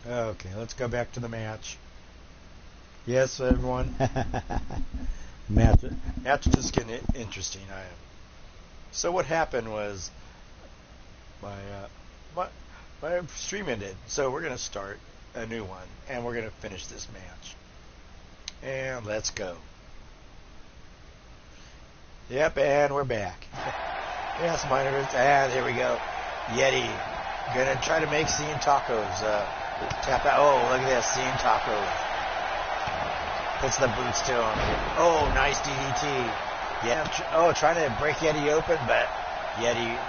Okay, let's go back to the match. Yes, everyone. Match. Match is getting interesting. So what happened was my my stream ended. So we're gonna start a new one, and we're gonna finish this match. And let's go. Yep, and we're back. Yes, miners, and here we go. Yeti gonna try to make Seeing Tacos tap out. Oh, look at this, Seeing Tacos. Hits the boots to him. Oh, nice DDT. Yeah. Trying to break Yeti open, but Yeti,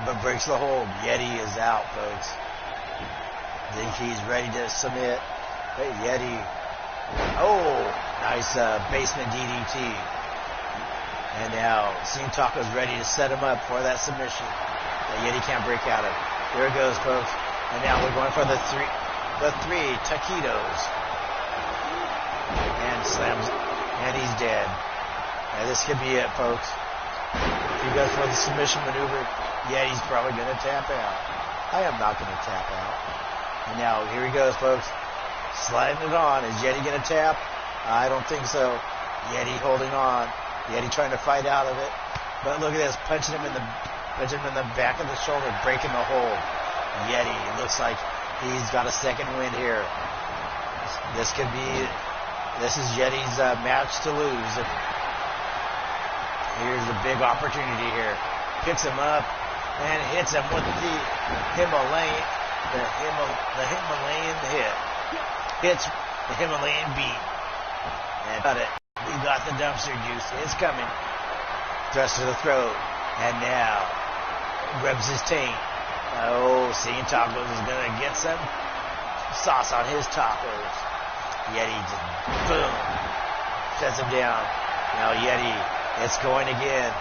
but breaks the hold. Yeti is out, folks. Think he's ready to submit. But Yeti. Oh, nice basement DDT. And now Seeing Taco's ready to set him up for that submission. But Yeti can't break out of it. There it goes, folks. And now we're going for the three taquitos. And slams, and he's dead. And this could be it, folks. If he goes for the submission maneuver, Yeti's probably going to tap out. I am not going to tap out. And now here he goes, folks. Sliding it on. Is Yeti going to tap? I don't think so. Yeti holding on. Yeti trying to fight out of it. But look at this, punching him in the back of the shoulder, breaking the hold. Yeti, it looks like he's got a second win here. This is Yeti's match to lose. Here's a big opportunity here. Picks him up and hits him with the Himalayan hit. Hits the Himalayan beat. And got it. We got the dumpster juice. It's coming. Thrust to the throat. And now rubs his taint. Oh, Seeing Tacos is going to get some sauce on his tacos. Yeti just, boom, sets him down. Now Yeti, it's going again.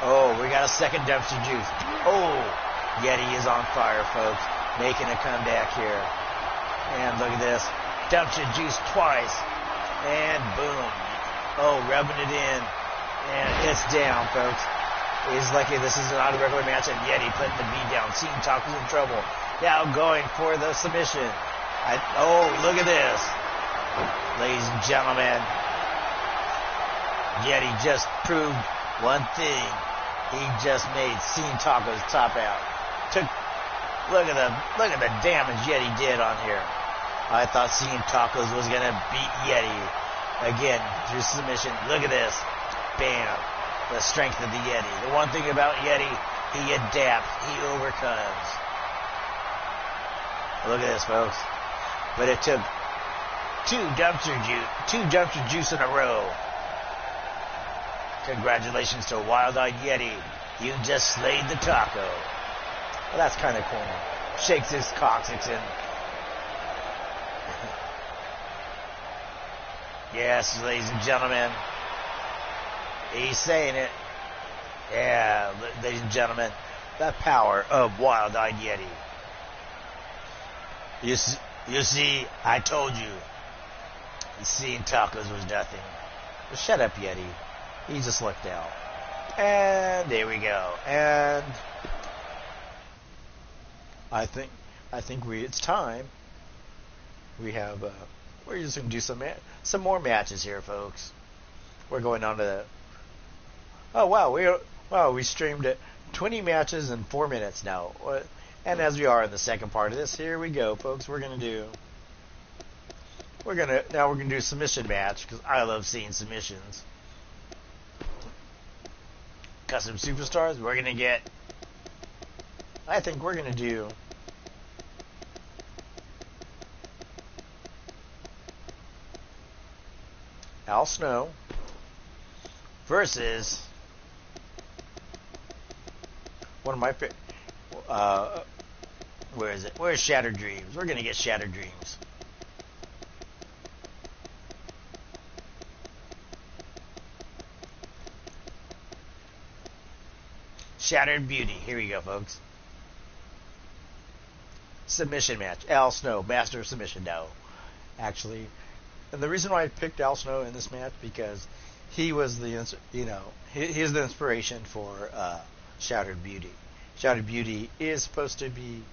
Oh, we got a second dumpster juice. Oh, Yeti is on fire, folks. Making a comeback here. And look at this. Dumpster juice twice. And boom. Oh, rubbing it in. And it's down, folks. He's lucky this is not a regular match, and Yeti putting the beat down. Seeing Tacos in trouble. Now going for the submission. Look at this. Ladies and gentlemen, Yeti just proved one thing. He just made Seeing Tacos top out. Look at the damage Yeti did on here. I thought Seeing Tacos was gonna beat Yeti again through submission. Look at this. Bam. The strength of the Yeti. The one thing about Yeti, he adapts, he overcomes. Look at this, folks. But it took two dumpster juice in a row. Congratulations to Wild-Eyed Yeti. You just slayed the taco. Well, that's kind of cool. Shakes his coccyx in. Yes, ladies and gentlemen. He's saying it. Yeah, ladies and gentlemen, the power of Wild-Eyed Yeti. You see, I told you. Seeing Tacos was nothing. Well, shut up, Yeti. He just looked out. And there we go. And I think it's time. We have we're just gonna do some more matches here, folks. We're going on to the. Oh wow, we streamed it 20 matches in 4 minutes now. And as we are in the second part of this, here we go, folks. We're gonna do a submission match because I love seeing submissions. Custom superstars. I think we're gonna do. Al Snow versus one of my where is it? Where's Shattered Dreams? We're gonna get Shattered Dreams. Shattered Beauty. Here we go, folks. Submission match. Al Snow, master of submission. No, actually. And the reason why I picked Al Snow in this match because he was he's the inspiration for Shattered Beauty. Shattered Beauty is supposed to be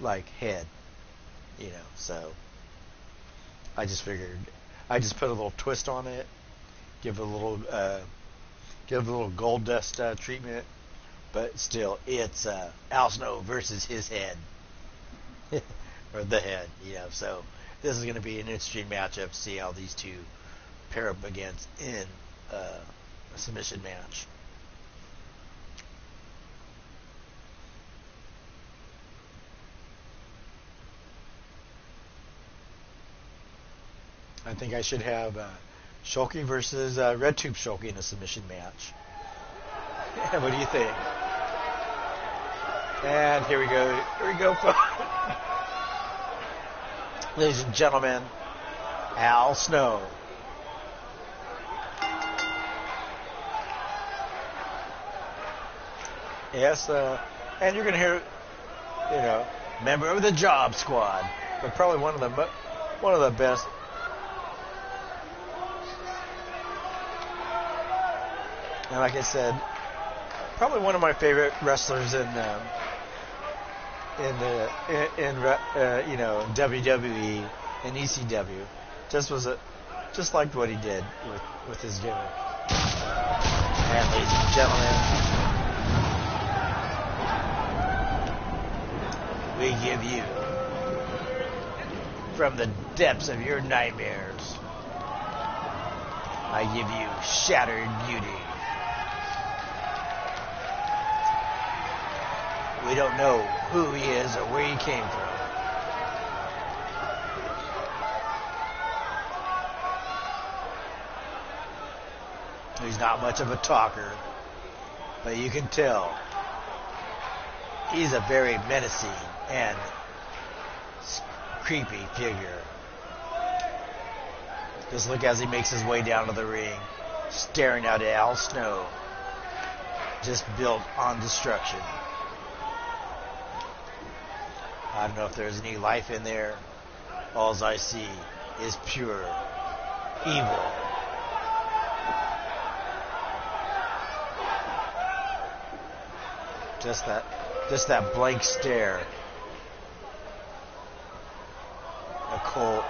like Head, so I just figured I just put a little twist on it, give it a little gold dust treatment, but still it's Al Snow versus his head or the head, so this is going to be an interesting matchup to see how these two pair up against in a submission match. I think I should have Shulky versus Red Tube Shulky in a submission match. What do you think? And here we go. Here we go, folks. Ladies and gentlemen, Al Snow. Yes, and you're going to hear, member of the Job Squad, but probably one of the best. And like I said, probably one of my favorite wrestlers in WWE and ECW. Just liked what he did with his gimmick. And ladies and gentlemen, we give you, from the depths of your nightmares, I give you Shattered Beauty. We don't know who he is or where he came from. He's not much of a talker, but you can tell he's a very menacing and creepy figure. Just look as he makes his way down to the ring, staring out at Al Snow, just built on destruction. I don't know if there's any life in there. All I see is pure evil. Just that blank stare. A cold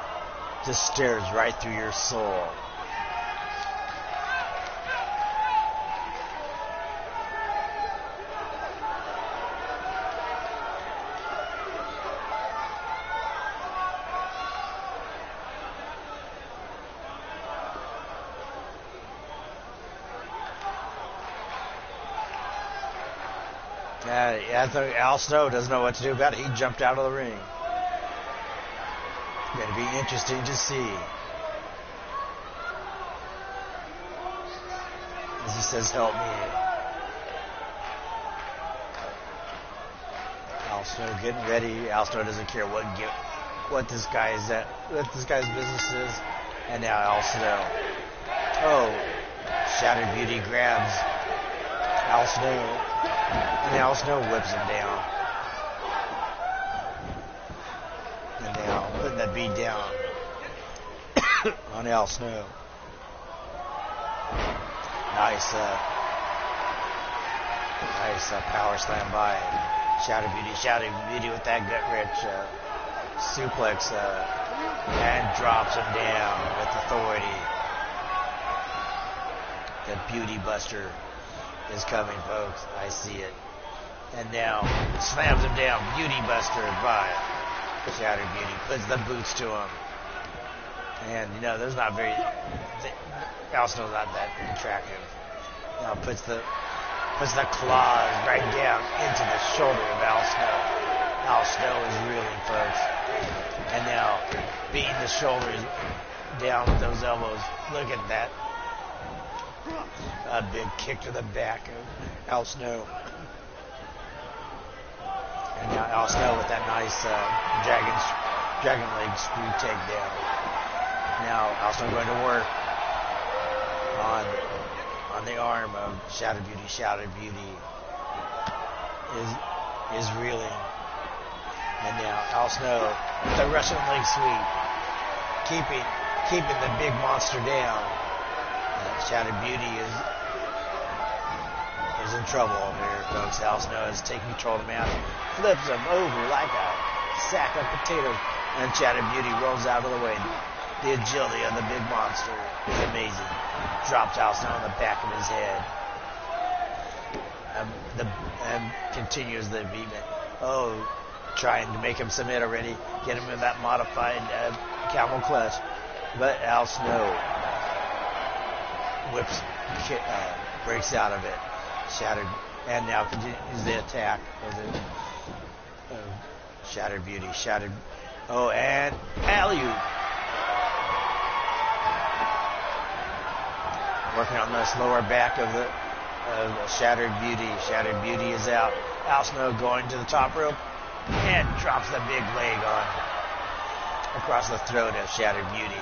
just stares right through your soul. I think Al Snow doesn't know what to do about it. He jumped out of the ring. Going to be interesting to see. As he says, "Help me." Al Snow getting ready. Al Snow doesn't care what this guy's business is. And now Al Snow. Oh, Shattered Beauty grabs Al Snow. And Al Snow whips him down. And now putting that beat down on Al Snow. Nice power slam by Shattered Beauty with that gut-rich suplex and drops him down with authority. The Beauty Buster is coming, folks. I see it. And now slams him down. Beauty Buster by Shattered Beauty. Puts the boots to him. And, there's not very... Al Snow's not that attractive. Now puts the claws right down into the shoulder of Al Snow. Al Snow is reeling, folks. And now beating the shoulders down with those elbows. Look at that. A big kick to the back of Al Snow. And now Al Snow with that nice dragon leg screw takedown. Now Al Snow going to work on the arm of Shattered Beauty. Shattered Beauty is reeling. And now Al Snow with the Russian leg sweep, keeping the big monster down. Shattered Beauty is in trouble here, folks. Al Snow is taking control of the match, flips him over like a sack of potatoes, and Shattered Beauty rolls out of the way. The agility of the big monster is amazing. Drops Al Snow on the back of his head. And continues the beatment. Oh, trying to make him submit already. Get him in that modified camel clutch. But Al Snow breaks out of it. Shattered. And now continues the attack of the Shattered Beauty. Shattered. Oh, and alley-oop. Working on this lower back of the Shattered Beauty. Shattered Beauty is out. Al Snow going to the top rope and drops the big leg on across the throat of Shattered Beauty.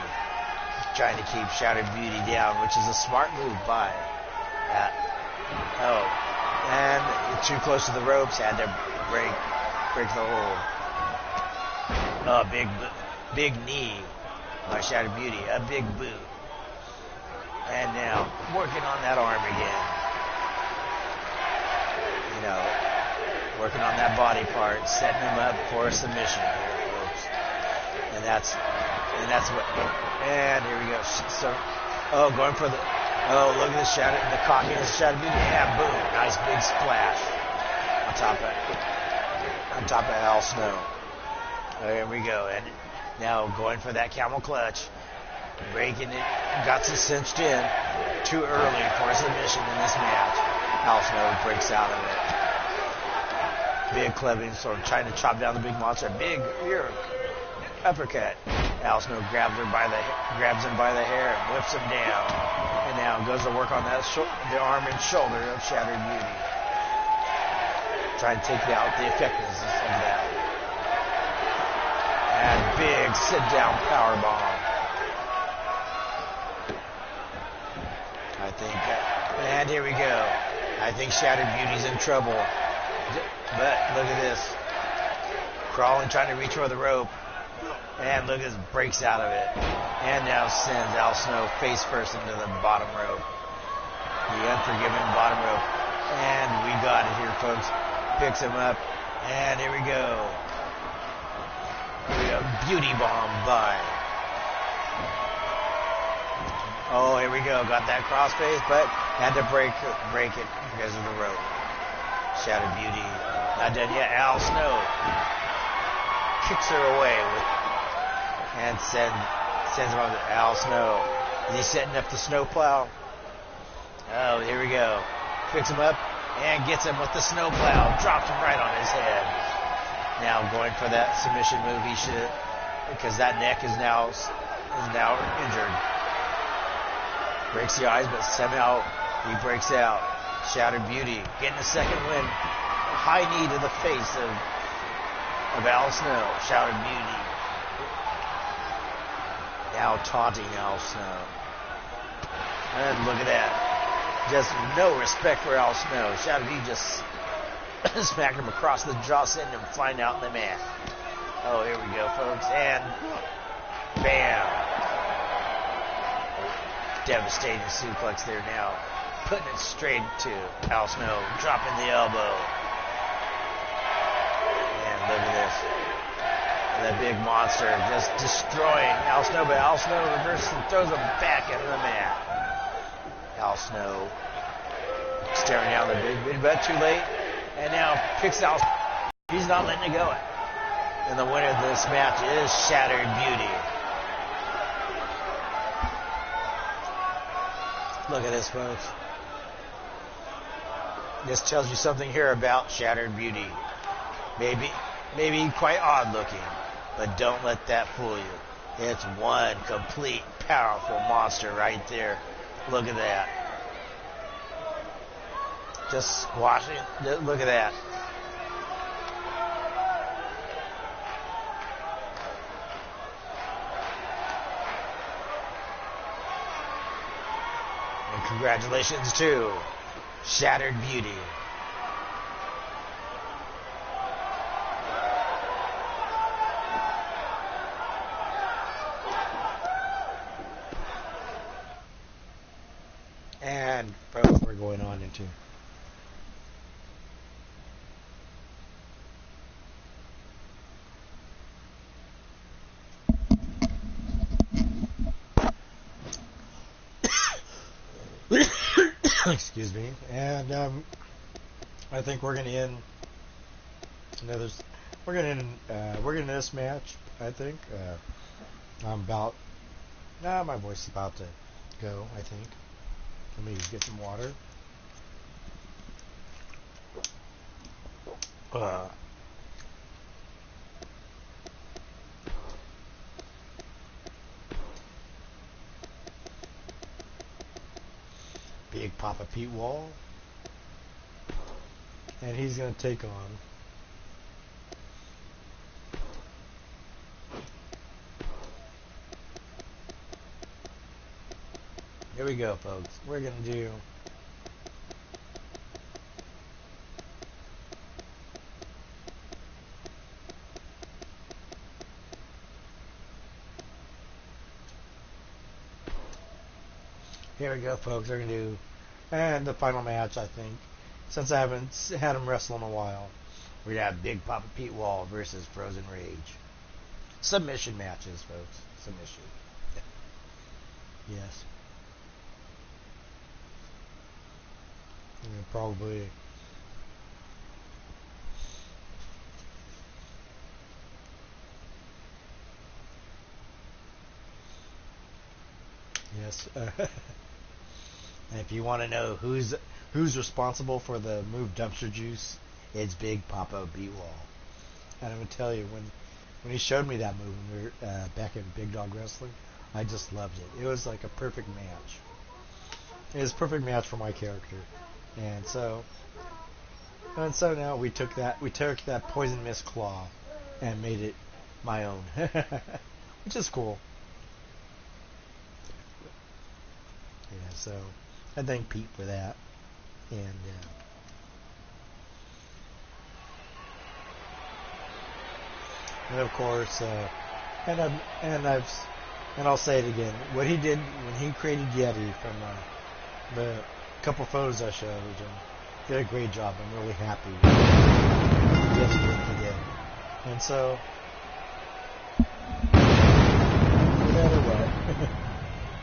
Trying to keep Shattered Beauty down, which is a smart move by. And too close to the ropes, had to break the hold. Oh, big knee by Shattered Beauty. A big boot. And now, working on that arm again. You know, working on that body part, setting him up for a submission here, folks. And that's what, and here we go. So, going for the, look at the cockiness of Shattered Beauty. Yeah, boom. Nice big splash on top of Al Snow. Here we go. And now going for that camel clutch. Breaking it, got it cinched in too early for a submission in this match. Al Snow breaks out of it. Big clubbing, so trying to chop down the big monster. Big rear uppercut. Al Snow grabs him by the hair and whips him down. And now goes to work on that the arm and shoulder of Shattered Beauty. Trying to take out the effectiveness of that. And big sit-down power bomb. And here we go. I think Shattered Beauty's in trouble. But look at this. Crawling, trying to reach for the rope. And look at this, breaks out of it. And now sends Al Snow face first into the bottom rope. The unforgiving bottom rope. And we got it here, folks. Picks him up. And here we go. Beauty bomb by. Oh, here we go. Got that crossface, but had to break it because of the rope. Shattered Beauty. Not done yet. Al Snow kicks her away and sends him over to Al Snow. Is he setting up the snowplow? Oh, here we go. Picks him up and gets him with the snowplow. Drops him right on his head. Now going for that submission move. He should, because that neck is now injured. Breaks the eyes, but somehow he breaks out. Shattered Beauty getting a second win. High knee to the face of Al Snow. Shattered Beauty now taunting Al Snow. And look at that. Just no respect for Al Snow. Shattered Beauty just smacked him across the jaw, sending him flying out in the mat. Oh, here we go, folks. And bam. Devastating suplex there now. Putting it straight to Al Snow. Dropping the elbow. And look at this. The big monster just destroying Al Snow. But Al Snow reverses and throws him back into the mat. Al Snow staring down the big but too late. And now picks Al Snow. He's not letting it go. And the winner of this match is Shattered Beauty. Look at this, folks. This tells you something here about Shattered Beauty. Maybe quite odd looking, but don't let that fool you. It's one complete powerful monster right there. Look at that. Just squashing. Look at that. And congratulations to Shattered Beauty. Excuse me. And I think we're gonna end. We're gonna end this match. I think. I'm about. Nah, my voice is about to go. I think. Let me get some water. Big Papa Pete Wall. And he's going to take on here we go, folks. We're going to do here we go, folks. We're going to do and the final match, I think. Since I haven't had him wrestle in a while, we're going to have Big Papa Pete Wall versus Frozen Rage. Submission matches, folks. Submission. Yes. Probably. Yes. And if you want to know who's responsible for the move Dumpster Juice, it's Big Papa Pete Wall. And I'm gonna tell you, when he showed me that move when we were back in Big Dog Wrestling, I just loved it. It was like a perfect match. It was a perfect match for my character. And so now we took that Poison Mist Claw and made it my own, which is cool. Yeah, so I thank Pete for that, and of course, and I'll say it again. What he did when he created Yeti from the couple photos I showed him, did a great job. I'm really happy with Yeti work he did. And so,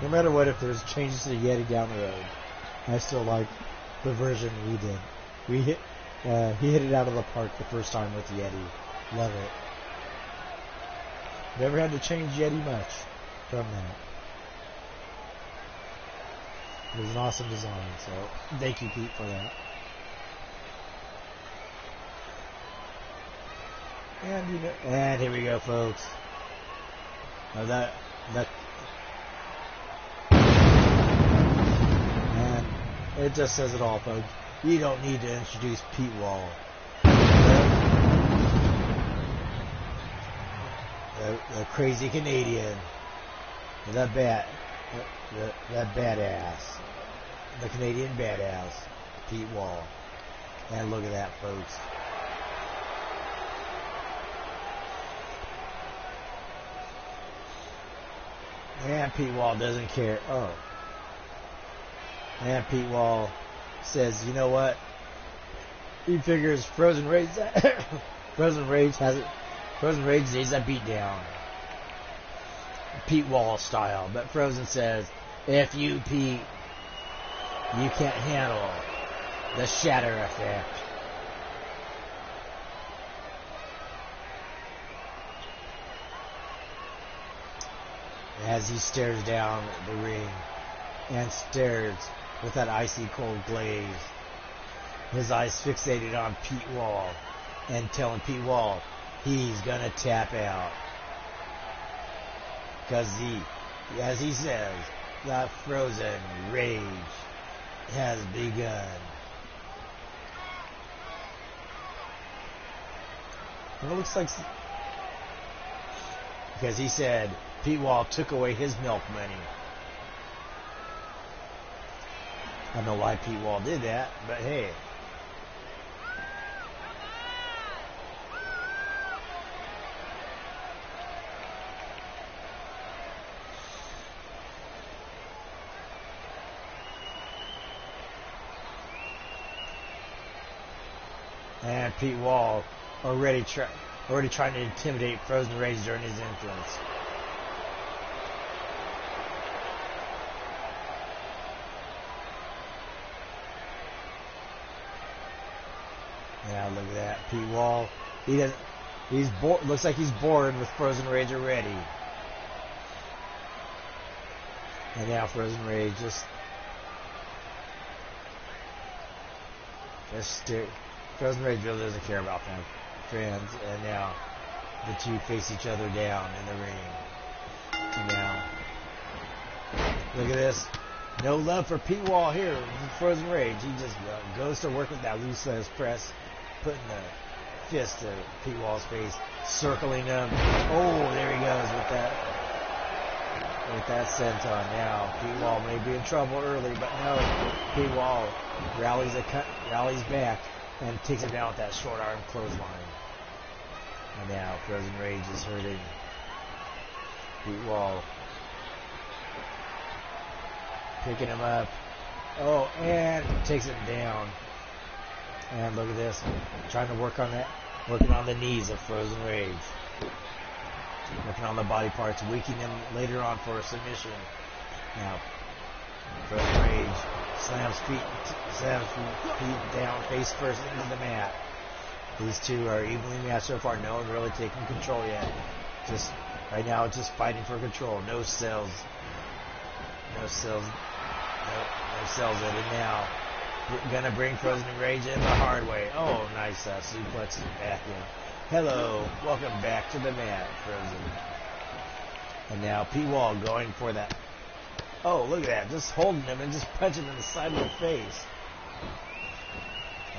no matter what, if there's changes to Yeti down the road, I still like the version we did. He hit it out of the park the first time with Yeti. Love it. Never had to change Yeti much from that. It was an awesome design, so thank you, Pete, for that. And here we go, folks. Now that and it just says it all, folks. You don't need to introduce Pete Wall. The crazy Canadian, that badass, the Canadian badass, Pete Wall. And look at that, folks. And Pete Wall doesn't care. Oh. And Pete Wall says, you know what? He figures Frozen Rage needs a beat down. Pete Wall style. But Frozen says, if you, Pete, you can't handle the shatter effect. As he stares down the ring and stares with that icy cold glaze, his eyes fixated on Pete Wall and telling Pete Wall he's gonna tap out. Because as he says, the Frozen Rage has begun. And it looks like, because he said Pete Wall took away his milk money. I don't know why Pete Wall did that, but hey. And Pete Wall already trying to intimidate Frozen Rage during his influence. Now look at that. Pete Wall. He doesn't. He's bored. Looks like he's bored with Frozen Rage already. And now Frozen Rage just Frozen Rage really doesn't care about fans. And now the two face each other down in the ring. And now look at this. No love for Pete Wall here. Frozen Rage. He just goes to work with that loose press, putting the fist to Pete Wall's face, circling him. Oh, there he goes with that senton. Now Pete Wall may be in trouble early, but no. Pete Wall rallies back and takes him down with that short arm clothesline. And now Frozen Rage is hurting Pete Wall. Picking him up. Oh, and takes him down. And look at this. Trying to work on that. Working on the knees of Frozen Rage. Working on the body parts. Weakening him later on for a submission. Now, Frozen Rage slams feet down face first into the mat. These two are evenly matched so far. No one really taking control yet. Just right now, it's just fighting for control. No sells. No sells it. And now, we're gonna bring Frozen Rage in the hard way. Oh, nice suplex back in. Hello, welcome back to the mat, Frozen. And now Pete Wall going for that. Oh, look at that, just holding him and just punching him in the side of the face.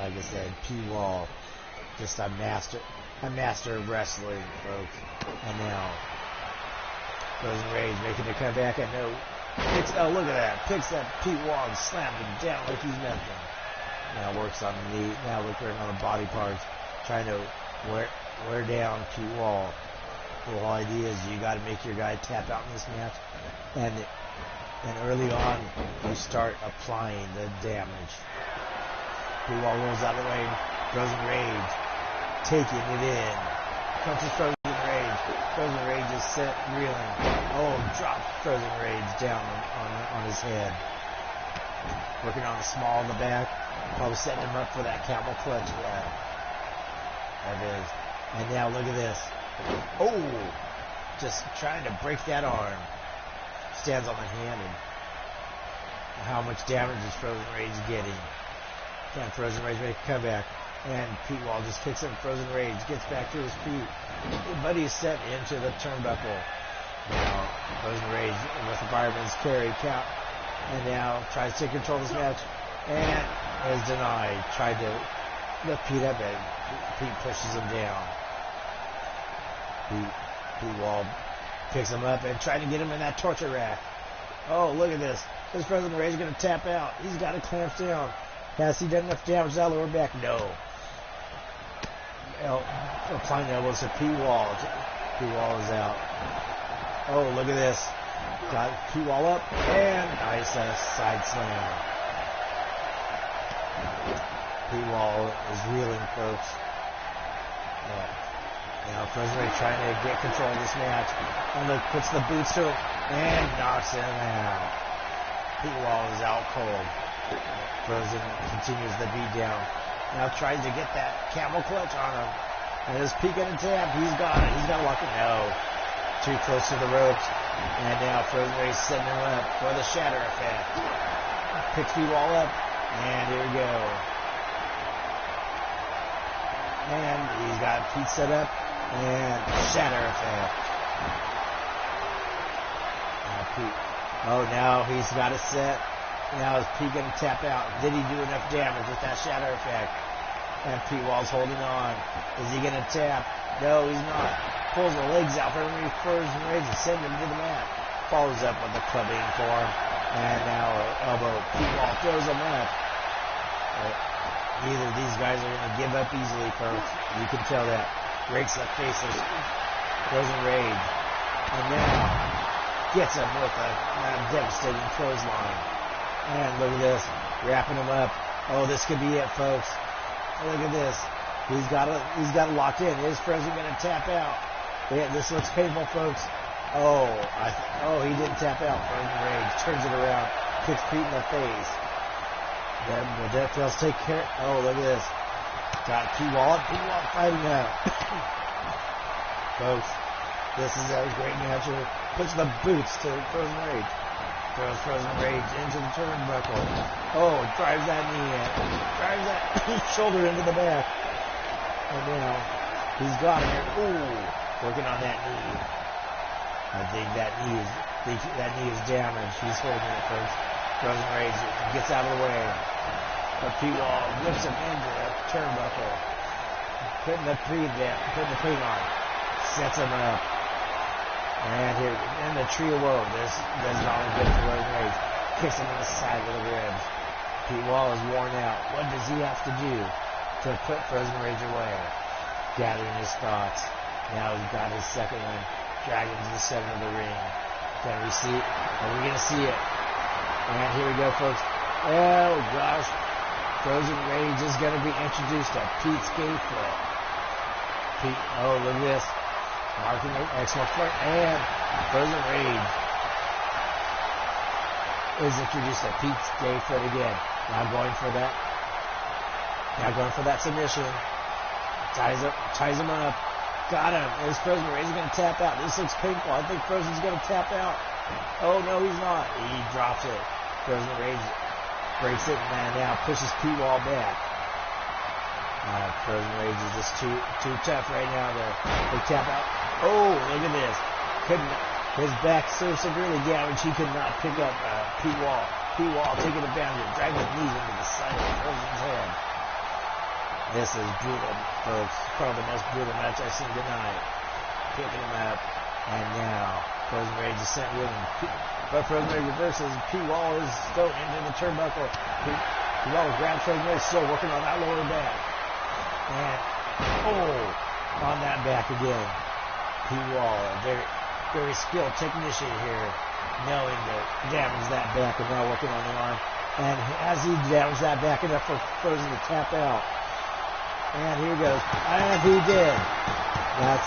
Like I said, Pete Wall, just a master of wrestling, folks. And now, Frozen Rage making a comeback. I know. Oh, look at that. Picks that Pete Wall and slams him down like he's nothing. Now works on the knee. Now working on the body parts. Trying to wear down Pete Wall. The whole idea is you got to make your guy tap out in this match. And early on, you start applying the damage. Pete Wall rolls out of the way. Frozen Rage taking it in. Comes to Frozen Rage. Frozen Rage is set, reeling. Oh, drop Frozen Rage down on his head. Working on the small of the back. Probably setting him up for that camel clutch. That is. And now look at this. Oh, just trying to break that arm. Stands on the hand. And how much damage is Frozen Rage getting? Can Frozen Rage make a comeback? And Pete Wall just kicks him. Frozen Rage gets back to his feet. But he's set into the turnbuckle. Now, Frozen Rage with the fireman's carry count. And now tries to take control of this match. And is denied. Tried to lift Pete up and Pete pushes him down. Pete Wall picks him up and trying to get him in that torture rack. Oh, look at this. Is Frozen Rage going to tap out? He's got it clamped down. Has he done enough damage to the lower back? No. Applying elbows to Pete Wall. Pete Wall is out. Oh, look at this. Got Pete Wall up. And nice side slam. Pete Wall is reeling, folks. Now Frozen Rage trying to get control of this match. And look, puts the boots to it. And knocks him out. Pete Wall is out cold. Frozen continues the beat down. Now tries to get that camel clutch on him. And is Pete gonna tap? He's got it. He's got to lock it. No. Too close to the ropes. And now Frozen Rage setting him up for the shatter effect. Picks Pete Wall up. And here we go. And he's got Pete set up. And shatter effect. Now Pete. Oh, now he's got it set. Now is Pete going to tap out? Did he do enough damage with that shatter effect? And Pete Wall's holding on. Is he going to tap? No, he's not. Pulls the legs out from underneath Frozen Rage and sends him to the mat. Follows up with the clubbing form. And now elbow. Pete Wall throws him up. Neither of these guys are going to give up easily, folks. You can tell that. Breaks the face of Frozen Rage. And now gets him with a devastating clothesline. And look at this. Wrapping him up. Oh, this could be it, folks. Look at this. He's got it locked in. Is Frozen going to tap out? Yeah, this looks painful, folks. Oh, he didn't tap out. Frozen Rage turns it around. Kicks Pete in the face. Then the Death Tails take care. Oh, look at this. Got Pete Wall fighting out. Folks, this is a great match here. Puts the boots to Frozen Rage. Throws Frozen Rage into the turnbuckle. Oh, drives that knee in. Drives that shoulder into the back. And now he's got him here. Ooh, working on that knee. I think that knee is damaged. He's holding it, folks. Frozen Rage gets out of the way. But Pete Wall whips him into the turnbuckle. Putting the feet on. Sets him up. And here, in the tree of woe, this is all good for Frozen Rage. Kicks him in the side of the ribs. Pete Wall is worn out. What does he have to do to put Frozen Rage away? Gathering his thoughts. Now he's got his second one. Dragging to the center of the ring. Can we see it? Are we going to see it? And here we go, folks. Oh, gosh. Frozen Rage is going to be introduced to Pete's gay foot. Pete, oh, look at this. Marking an excellent foot. And Frozen Rage is introduced to Pete's gay foot again. Now going for that submission. Ties him up. Got him. Is Frozen Rage going to tap out? This looks painful. I think Frozen's going to tap out. Oh, no, he's not. He drops it. Frozen Rage breaks it and now pushes Pete Wall back. Frozen Rage is just too tough right now to tap out. Oh, look at this. His back so severely damaged he could not pick up Pete Wall. Pete Wall taking advantage, dragging his knees into the side of Frozen's head. This is brutal, folks. Probably the most brutal match I've seen tonight. Picking him up. And now, Frozen Rage is sent with him. But Frozen Rage reverses. Pete Wall is still into the turnbuckle. Pete Wall grabs Frozen Rage, still working on that lower back. And, on that back again. Pete Wall, a very, very skilled technician here, knowing to damage that back and now working on the arm. And as he damaged that back enough for Frozen to tap out. And here he goes. And he did. That's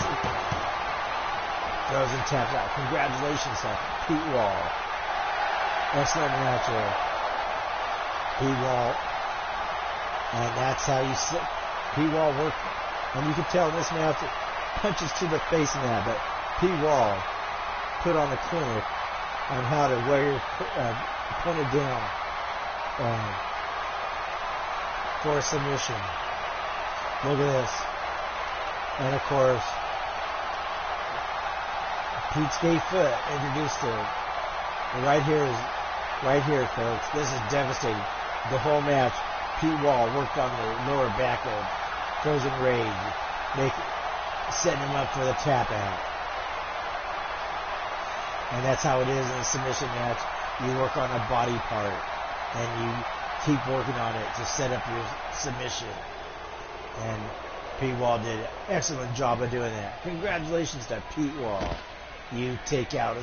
Frozen tapped out. Congratulations to Pete Wall. Excellent match here. Pete Wall. And that's how you sit. Pete Wall worked. And you can tell in this match, punches to the face in that. But Pete Wall put on a clinic on how to wear pin it down for a submission. Look at this. And of course, Pete's gay foot introduced to him. And right here, folks. This is devastating. The whole match, Pete Wall worked on the lower back of Frozen Rage, setting him up for the tap out. And that's how it is in a submission match. You work on a body part, and you keep working on it to set up your submission. And Pete Wall did an excellent job of doing that. Congratulations to Pete Wall. You take out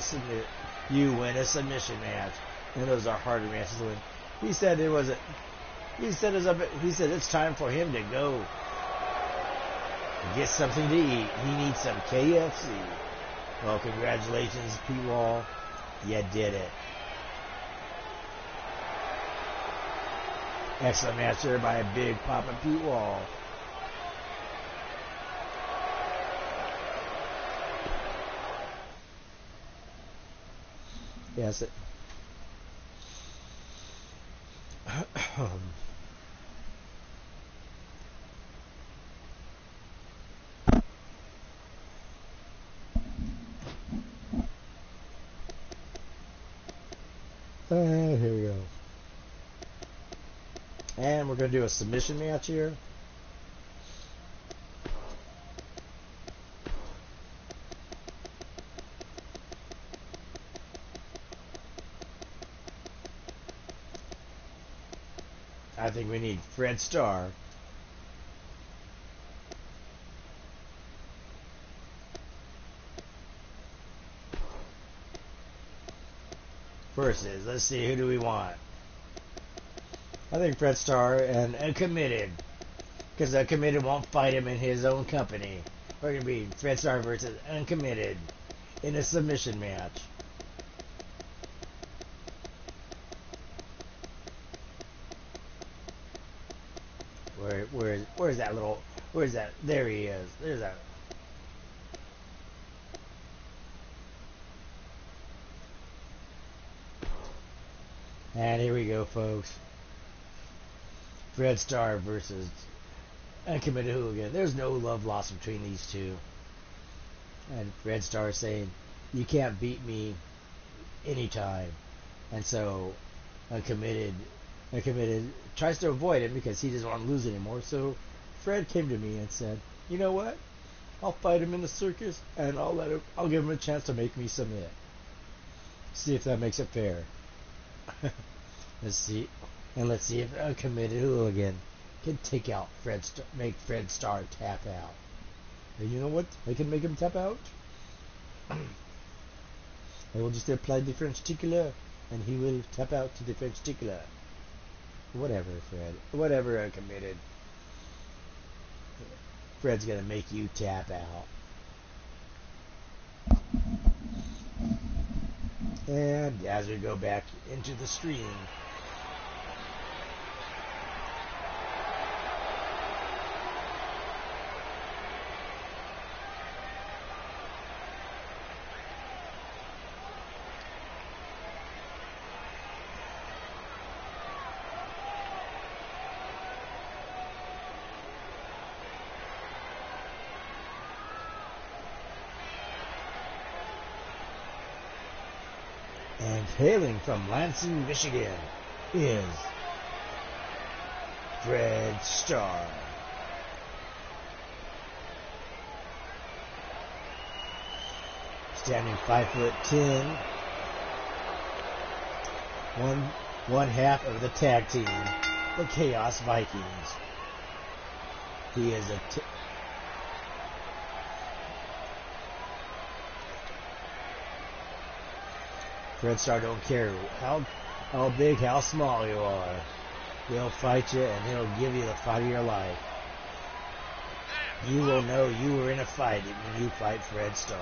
you win a submission match. And those are harder matches to win. He said it's time for him to go get something to eat. He needs some KFC. Well, congratulations, Pete Wall. You did it. Excellent match there by a big Papa Pete Wall. Yes. Here we go. And we're going to do a submission match here. I think we need Fred Starr versus, let's see, who do we want? I think Fred Starr and Uncommitted, because Uncommitted won't fight him in his own company. We're going to be Fred Starr versus Uncommitted in a submission match. Where's that little? Where's that? There he is. There's that. And here we go, folks. Fred Starr versus Uncommitted Hooligan. There's no love lost between these two. And Fred Starr saying, "You can't beat me anytime." And so Uncommitted tries to avoid him because he doesn't want to lose anymore. So Fred came to me and said, "You know what? I'll fight him in the circus, and I'll give him a chance to make me submit. See if that makes it fair." Let's see if Uncommitted Hooligan can make Fred Starr tap out. And you know what? I can make him tap out. I will just apply the French tickler, and he will tap out to the French tickler. Whatever, Fred. Whatever, Uncommitted. Fred's gonna make you tap out. And as we go back into the stream, and hailing from Lansing, Michigan, is Fred Starr. Standing 5'10", one half of the tag team, the Chaos Vikings. He is Fred Starr don't care how big, how small you are. He'll fight you, and he'll give you the fight of your life. You will know you were in a fight when you fight Fred Starr.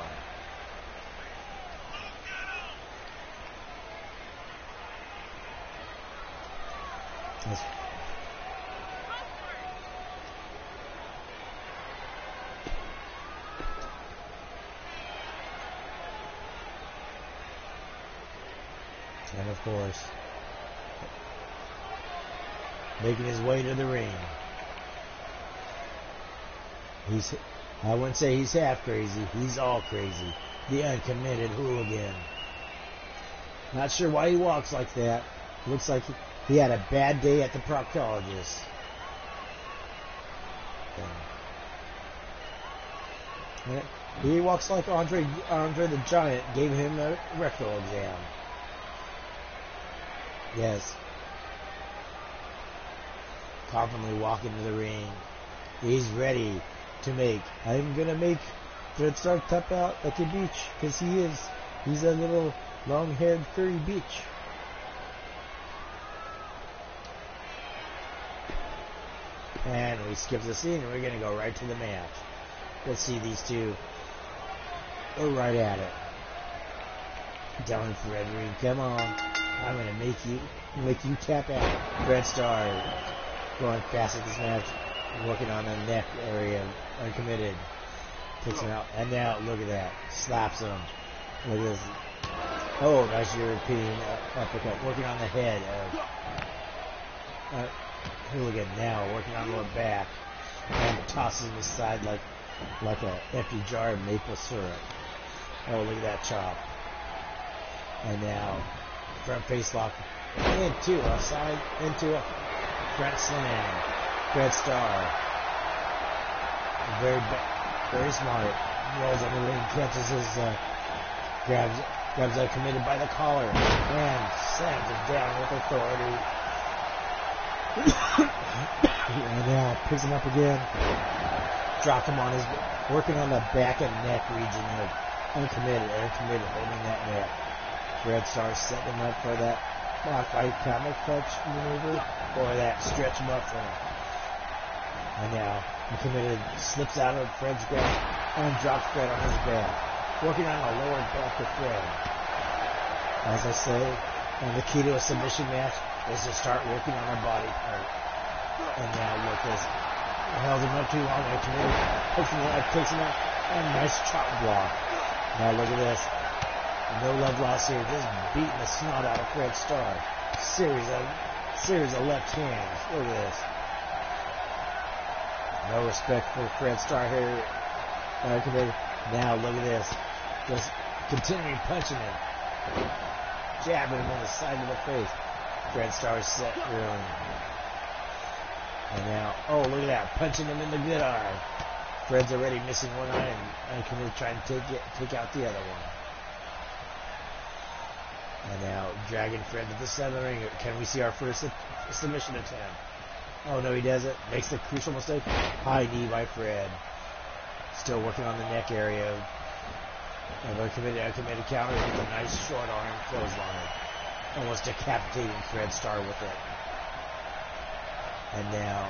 And of course, making his way to the ring. I wouldn't say he's half crazy, he's all crazy. The Uncommitted Hooligan. Not sure why he walks like that. Looks like he had a bad day at the proctologist. He walks like Andre the Giant gave him a rectal exam. Yes. Confidently walking to the ring. He's ready to I'm going to make Fred Starr tap out like a beach, because he's a little long-haired furry beach. And we skip the scene and we're going to go right to the match. Let's see these two go right at it. Telling Fred Reed, come on, I'm going to make you tap out. Fred Starr going fast at this match, working on the neck area, Uncommitted. Takes him out, and now look at that, slaps him. Look at this. Oh, nice European uppercut, working on the head of Hooligan. Now working on the back, and tosses him aside like an empty jar of maple syrup. Oh, look at that chop. And now front face lock into a front slam. Fred Starr, very smart, rolls on the ring, catches his, grabs Uncommitted by the collar, and slams him down with authority. And now picks him up again, drops him on working on the back and neck region of Uncommitted holding that neck. Fred Starr setting him up for that modified camel clutch maneuver, or that stretch muffler. And now Uncommitted slips out of Fred's grasp and drops Fred on his back, working on the lower back of Fred. As I say, and the key to a submission match is to start working on a body part. And now look this. Held him up too long. Hooks him up, takes him out. And nice chop block. Now look at this. No love lost here. Just beating the snot out of Fred Starr. Series of left hands. Look at this. No respect for Fred Starr here. Now look at this. Just continuing punching him. Jabbing him in the side of the face. Fred Starr set reeling. And now, oh, look at that. Punching him in the good eye. Fred's already missing one eye and Uncommitted trying to take out the other one. And now dragging Fred to the center of the ring. Can we see our first submission attempt? Oh, no, he doesn't. Makes the crucial mistake. High knee by Fred. Still working on the neck area. And Uncommitted counter with a nice short arm clothesline. Almost decapitating Fred Starr with it. And now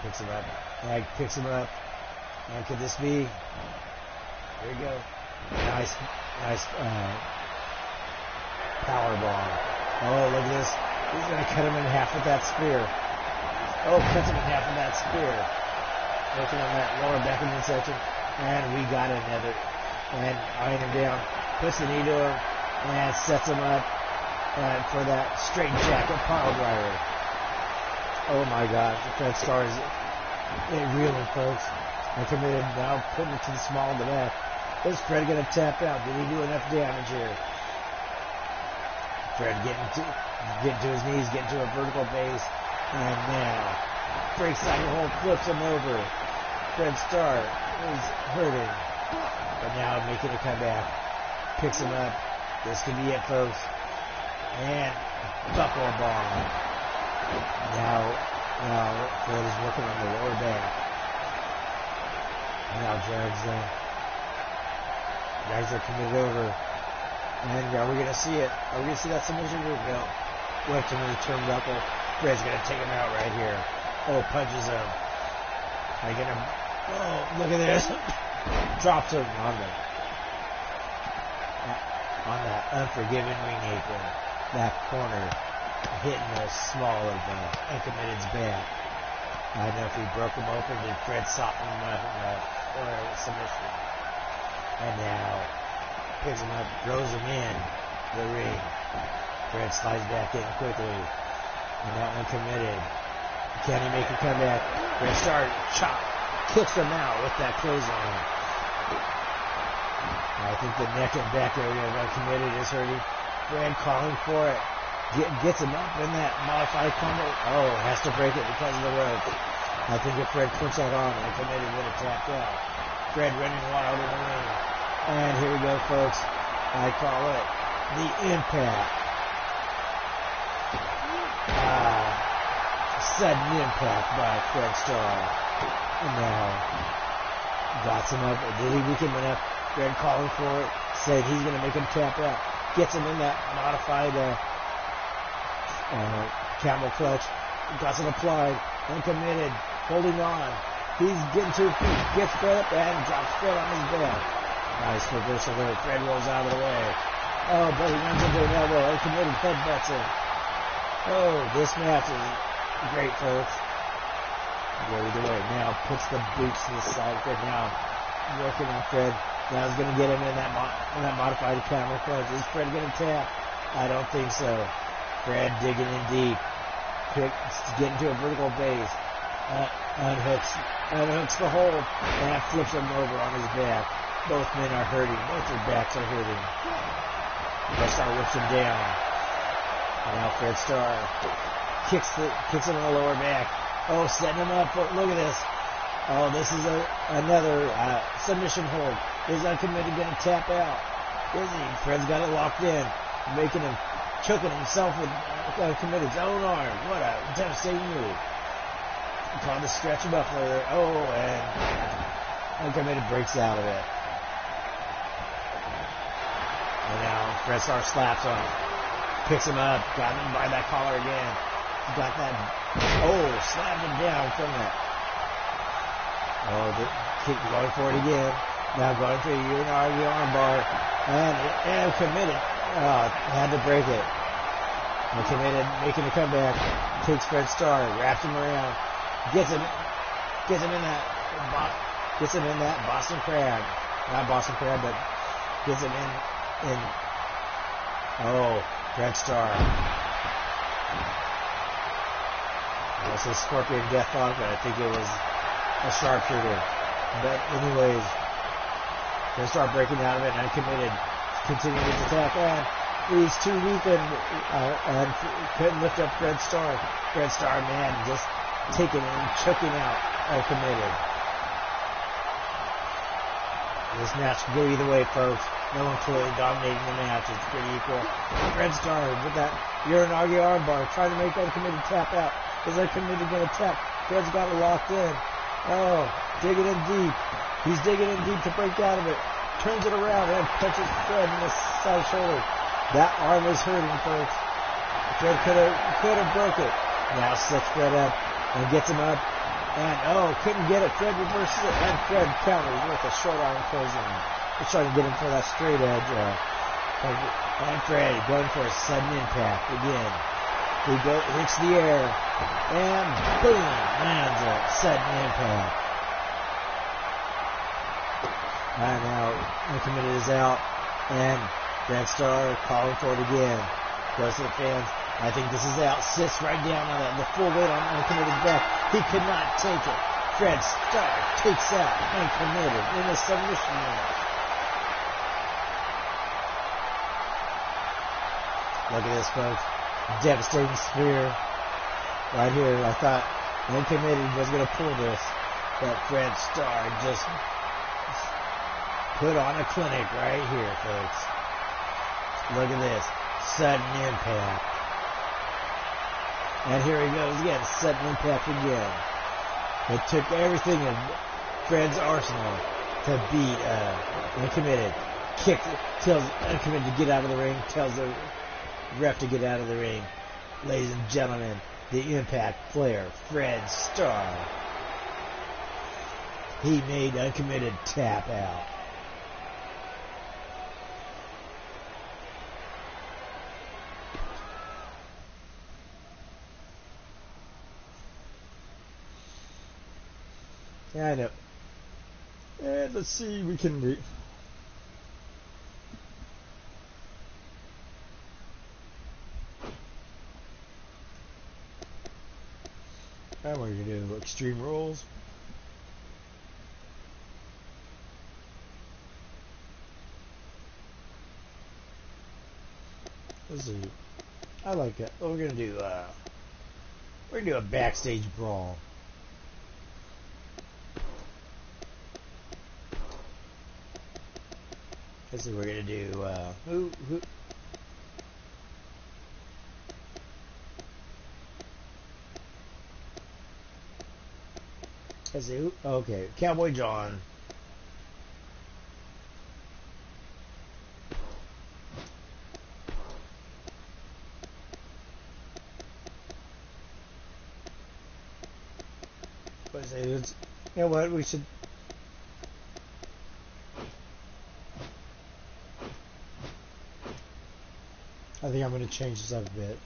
picks him up. Mag picks him up. And could this be? There we go. Nice power bomb. Oh, look at this. He's going to cut him in half with that spear. Oh, cuts him in half with that spear. Working on that lower back midsection. And we got another. And eyeing him down. Puts the knee to him. And sets him up for that straight jacket pile driver. Oh my God. The Fred Starr is reeling, folks. Uncommitted now putting it to the small of the back. Is Fred going to tap out? Did he do enough damage here? Fred getting to his knees, getting to a vertical base, and now breaks out the hole, flips him over. Fred Starr is hurting, but now making a comeback. Picks him up. This could be it, folks. And buckle bomb. Now Fred is working on the lower back. Now drags Committed over. And are we going to see it? Are we going to see that submission move? No. Left him in the turnbuckle. Fred's going to take him out right here. Oh, punches him. Oh, look at this. Drops him on that unforgiving ring apron. That corner hitting the small of Uncommitted's back. I don't know if he broke him open. Did Fred soften him up or a submission? And now picks him up, throws him in the ring. Fred slides back in quickly. And now Uncommitted. Can he make a comeback? Fred Starr chop, kicks him out with that clothesline. I think the neck and back area of Uncommitted is hurting. Fred calling for it. Gets him up in that modified combo. Oh, has to break it because of the rope. I think if Fred puts that on, Uncommitted would have tapped out. Fred running wild in the ring. And here we go, folks. I call it the impact. Sudden impact by Fred Starr. And now got him up. Did he weaken him enough? Fred calling for it. Said he's going to make him tap out. Gets him in that modified camel clutch. Got it applied. Uncommitted. Holding on. He's getting to his feet. Gets Fred up and drops Fred on his back. Nice reversal there. Fred rolls out of the way. Oh, but he runs into an elbow. Uncommitted headbutts him. Oh, this match is great, folks. Go either way. Now puts the boots to the side. Fred now working on Fred. Now he's going to get him in that modified camel clutch. Is Fred going to tap? I don't think so. Fred digging in deep. Getting to a vertical base. Unhooks the hold. And flips him over on his back. Both men are hurting. Both their backs are hurting. Fred Starr whips him down. And now Fred Starr kicks him in the lower back. Oh, setting him up. Look at this. Oh, this is another submission hold. Is Uncommitted going to tap out? Is he? Fred's got it locked in. Choking himself with Uncommitted's own arm. What a devastating move. Caught the stretch buckler there. Oh, and Uncommitted breaks out of it. And now Fred Starr slaps on him. Picks him up. Got him by that collar again. Got that. Oh, slammed him down from that. Oh, keep going for it again. Now going for a Unagi armbar. And Committed. Had to break it. Uncommitted, making a comeback. Takes Fred Starr, wraps him around, gets him in that Boston Crab. Not Boston Crab, but gets him in. Oh, Fred Starr. I was say Scorpion Deathlock, but I think it was a sharpshooter. But anyways, Fred Starr breaking out of it, uncommitted, continuing his attack, and he's too weak and couldn't lift up Fred Starr. Fred Starr, man, just taking and choking out uncommitted. This match can go either way, folks. No one clearly dominating the match. It's pretty equal. Fred Starr with that Uranagi armbar trying to make uncommitted tap out. Is uncommitted going to tap? Fred's got it locked in. Oh, digging in deep. He's digging in deep to break out of it. Turns it around and punches Fred in the side shoulder. That arm is hurting, folks. Fred could have broke it. Now sets Fred up and gets him up. And, couldn't get it. Fred reverses it. And Fred counters with a short arm clothesline. He's trying to get him for that straight edge. And Fred going for a sudden impact again. He hits the air. And boom! Lands a sudden impact. And now Uncommitted is out. And Fred Starr calling for it again. Goes to the fans. I think this is out. Sits right down on the full weight on Uncommitted's back. He could not take it. Fred Starr takes out Uncommitted in a submission match. Look at this, folks. Devastating spear. Right here. I thought Uncommitted was going to pull this. But Fred Starr just put on a clinic right here, folks. Look at this. Sudden impact. And here he goes again. Sudden impact again. It took everything in Fred's arsenal to beat Uncommitted. Tells Uncommitted to get out of the ring. Tells the ref to get out of the ring. Ladies and gentlemen, the Impact player, Fred Starr. He made Uncommitted tap out. Yeah, I know. And let's see, we can and we're going to do Extreme Rules. Let's see. I like that. We're going to do a backstage brawl. Let's see, we're going to do, who? Let's see, who? Okay, Cowboy John. Let's see, you know what, we should... I think I'm going to change this up a bit.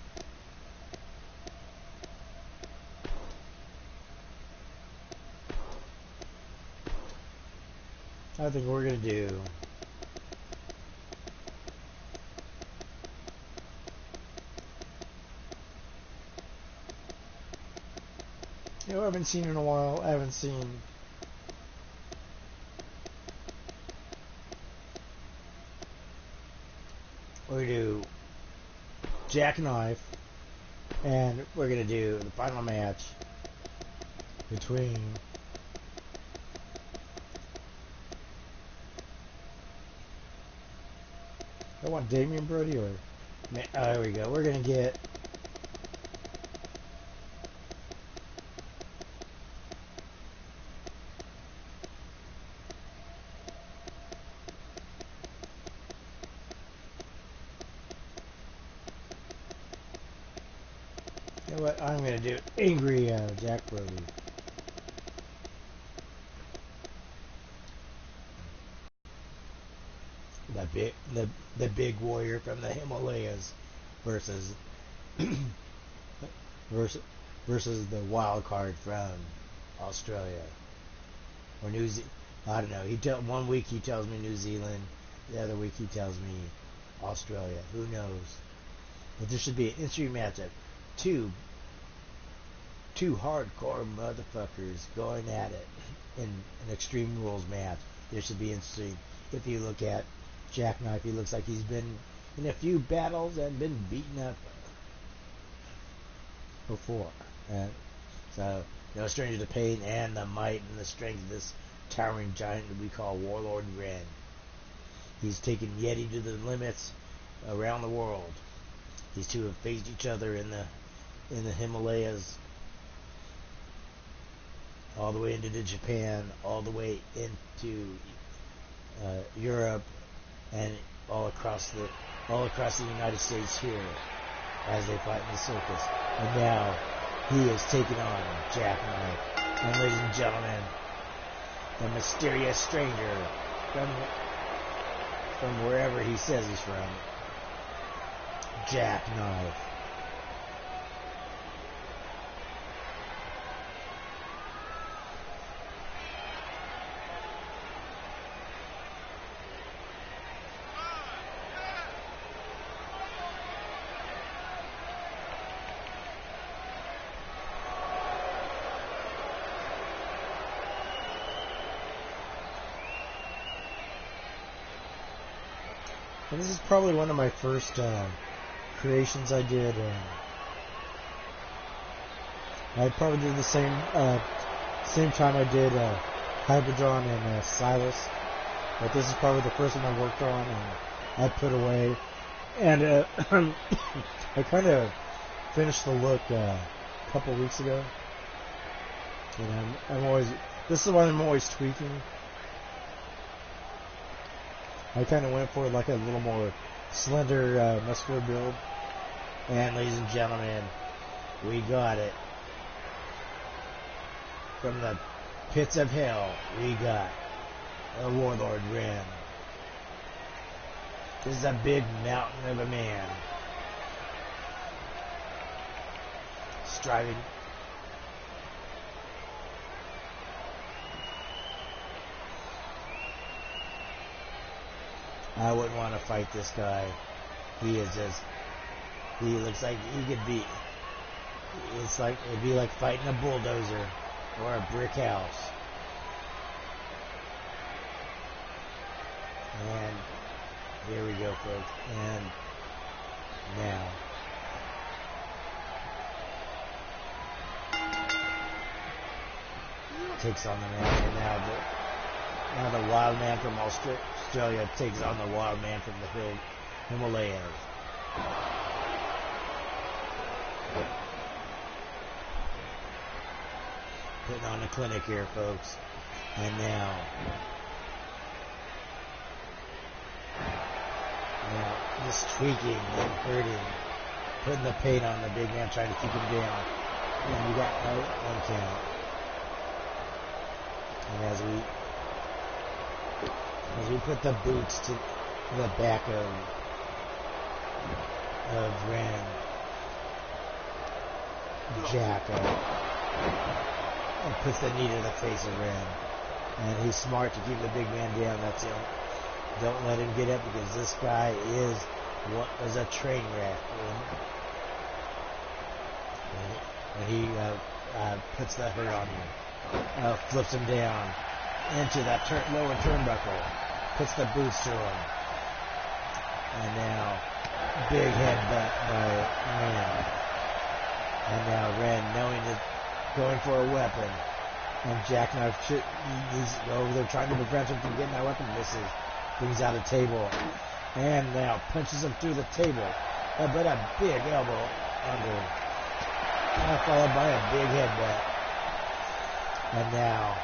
I think we're going to do... You know, I haven't seen in a while. I haven't seen... We're going to do Jackknife, and we're going to do the final match between I want Damian Brody or there we go. We're going to get you know what? I'm going to do Angry Jack Brody. The big warrior from the Himalayas versus versus the wild card from Australia or New Zealand. I don't know. One week he tells me New Zealand, the other week he tells me Australia. Who knows? But there should be an interesting matchup. Two hardcore motherfuckers going at it in an Extreme Rules match. This should be interesting. If you look at Jackknife, he looks like he's been in a few battles and been beaten up before. So, no stranger to pain and the might and the strength of this towering giant that we call Warlord Ren. He's taken Yeti to the limits around the world. These two have faced each other in the Himalayas, all the way into Japan, all the way into Europe, and all across the United States here as they fight in the circus. And now he is taking on Jackknife. And ladies and gentlemen, the mysterious stranger from wherever he says he's from, Jackknife. And this is probably one of my first creations I did. I probably did the same time I did Hybridron and Silas, but this is probably the first one I worked on and I put away. And I kind of finished the look a couple weeks ago. And I'm always, this is one I'm always tweaking. I kind of went for like a little more slender, muscular build. And ladies and gentlemen, we got it. From the pits of hell, we got a Warlord Ren. This is a big mountain of a man. Striving. I wouldn't want to fight this guy. He looks like he could be, it'd be like fighting a bulldozer or a brick house. And here we go, folks. And now, takes on the man, and now the wild man from Australia takes on the wild man from the Himalayas. Putting on a clinic here, folks. And now just tweaking and hurting, putting the pain on the big man, trying to keep him down. And we got one count. And as we put the boots to the back of Ren, Jack puts the knee to the face of Ren, and he's smart to keep the big man down. That's the only, don't let him get up, because this guy is a train wreck. When he puts the hurt on him, flips him down into that lower turnbuckle, puts the boots to him, and now big headbutt by Ren. And now Ren, knowing that going for a weapon, and Jackknife he's over there trying to prevent him from getting that weapon, misses, brings out a table, and now punches him through the table, but a big elbow under, followed by a big headbutt. And now,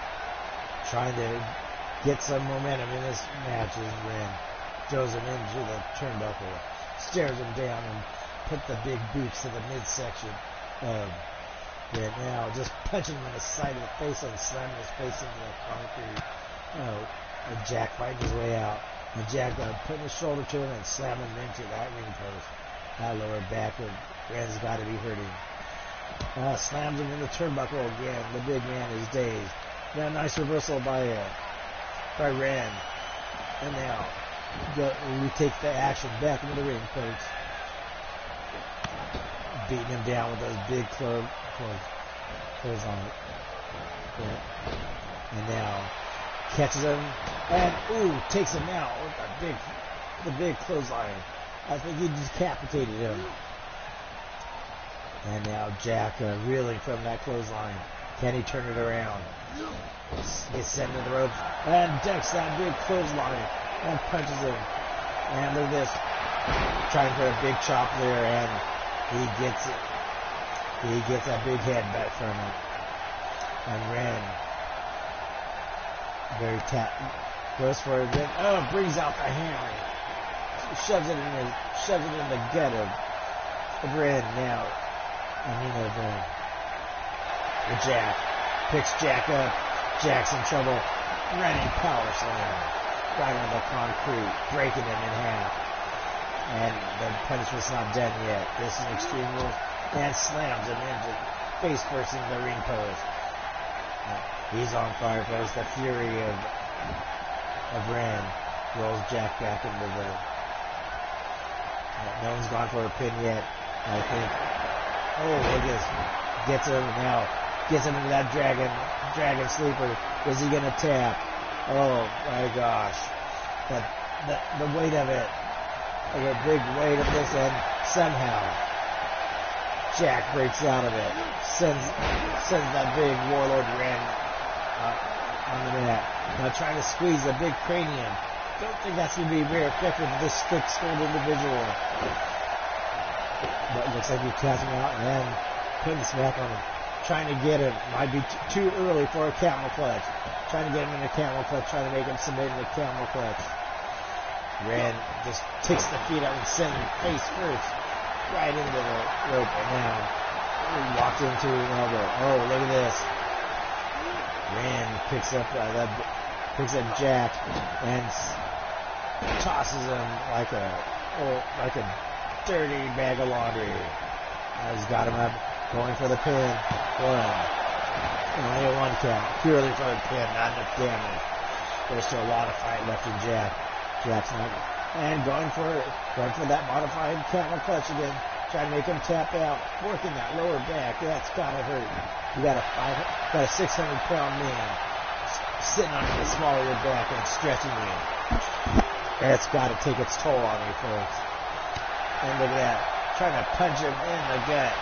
trying to get some momentum in this match is Ren. Throws him into the turnbuckle, stares him down, and put the big boots to the midsection of Ren. Now, just punching him in the side of the face and slamming his face into the concrete. And Jack fighting his way out. And Jack putting his shoulder to him and slamming him into that ring post. That lower back of Ren's got to be hurting. Slams him in the turnbuckle again. The big man is dazed. Now nice reversal by Ren. And now we take the action back into the ring, folks. Beating him down with those big clothes on it. Yeah. And now catches him and takes him out with the big clothesline. I think he decapitated him. And now Jack reeling from that clothesline. Can he turn it around? Gets sent to the ropes and decks that big clothesline and punches him. And look at this. Trying for a big chop there, and he gets it. He gets a big headbutt from it. And Ren goes for it. Then, brings out the hammer. Shoves it in the gut of Ren now. Of Jack. Picks Jack up. Jack's in trouble. Running power slam. Right on the concrete. Breaking him in half. And the punishment's not done yet. This is Extreme Rules. And slams him into face first in the ring post. He's on fire, folks. The fury of Ren rolls Jack back into the... no one's gone for a pin yet, I think. Look at this. Gets him now. Gets him into that dragon sleeper. Is he going to tap? Oh, my gosh. The weight of it. The big weight of this, and somehow Jack breaks out of it. Sends that big Warlord Ren on the mat. Now trying to squeeze a big cranium. Don't think that's going to be very effective with this thick-skulled individual. But it looks like he taps him out and then putting smack on him. Trying to get him. Might be too early for a camel clutch. Trying to get him in a camel clutch. Trying to make him submit in the camel clutch. Ren just takes the feet out and sends him face first right into the rope. And now walked into an elbow. Look at this. Ren picks up Jack and tosses him like a dirty bag of laundry. He's got him up, going for the pin. Only a one count, purely for the pin, not enough damage. There's still a lot of fight left in Jack. Jack's not, and going for that modified camel clutch again, trying to make him tap out, working that lower back. That's gotta hurt. You got a 600-pound man sitting on the small of your back and stretching you. That's gotta take its toll on you, folks. And look at that, trying to punch him in the gut.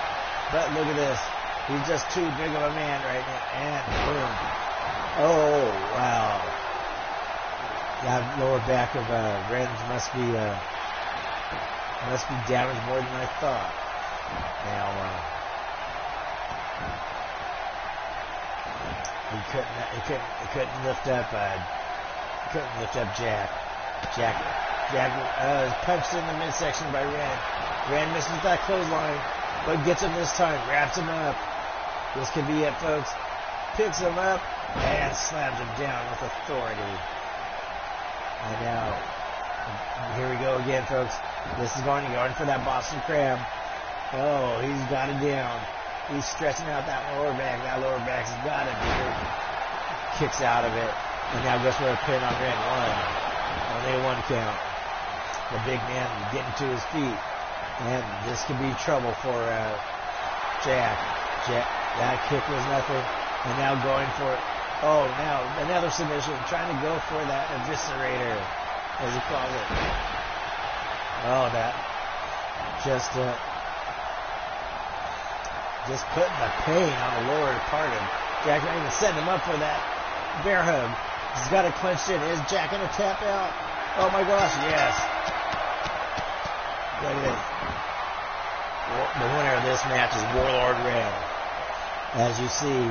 But look at this, he's just too big of a man right now. And boom. Oh wow. That lower back of Ren's must be damaged more than I thought. Now he couldn't lift up Jack. Jack is punched in the midsection by Ren. Ren misses that clothesline, but gets him this time. Wraps him up. This could be it, folks. Picks him up and slams him down with authority. And now, here we go again, folks. This is going for that Boston Crab. He's got it down. He's stretching out that lower back. That lower back's got it, dude. Kicks out of it. And now goes for a pin on Ren. Only a one count. The big man getting to his feet. And this could be trouble for Jack. That kick was nothing. And now going for it. Now another submission, trying to go for that eviscerator, as he calls it. That just putting the pain on the lower part of Jack. Not even setting him up for that bear hug. He's got it clenched in. Is Jack gonna tap out? Oh my gosh, yes. Look at this. The winner of this match is Warlord Ren. As you see,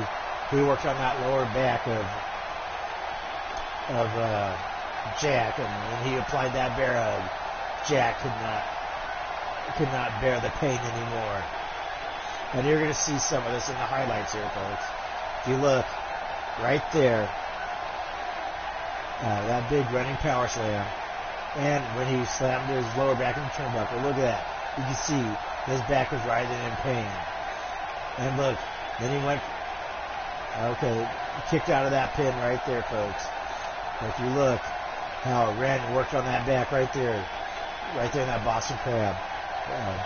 he worked on that lower back of Jack, and when he applied that bear hug, Jack could not bear the pain anymore. And you're going to see some of this in the highlights here, folks. If you look right there, that big running power slam, and when he slammed his lower back in the turnbuckle, look at that. You can see his back was writhing in pain. And look, then he went, okay, kicked out of that pin right there, folks. If you look how it ran and worked on that back right there in that Boston Crab.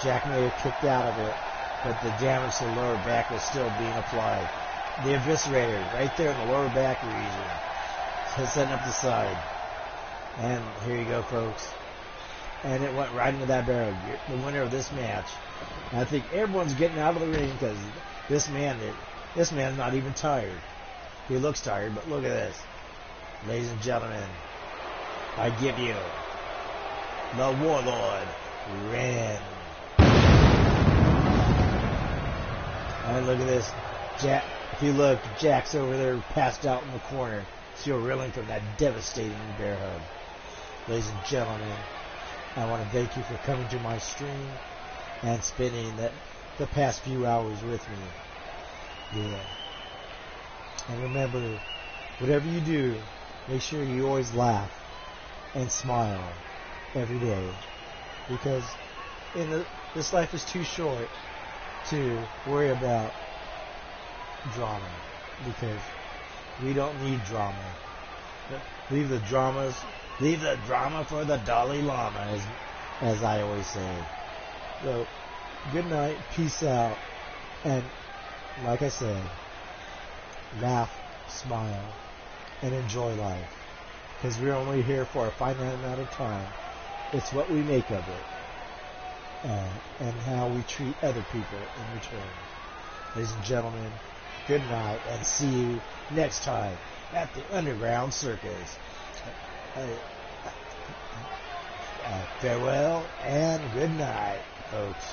Jack may have kicked out of it, but the damage to the lower back was still being applied. The eviscerator right there in the lower back region, setting up the side. And here you go, folks. And it went right into that barrel. The winner of this match. And I think everyone's getting out of the ring because this man's not even tired. He looks tired, but look at this. Ladies and gentlemen, I give you the Warlord, Ren. And look at this. Jack, if you look, Jack's over there passed out in the corner, still reeling from that devastating bear hug. Ladies and gentlemen, I want to thank you for coming to my stream and spending the past few hours with me. Yeah. And remember, whatever you do, make sure you always laugh and smile every day. Because this life is too short to worry about drama. Because we don't need drama. Leave the drama for the Dalai Lama, as I always say. So, good night, peace out, and like I said, laugh, smile, and enjoy life. Because we're only here for a finite amount of time. It's what we make of it, and how we treat other people in return. Ladies and gentlemen, good night, and see you next time at the Underground Circus. Farewell and good night, folks.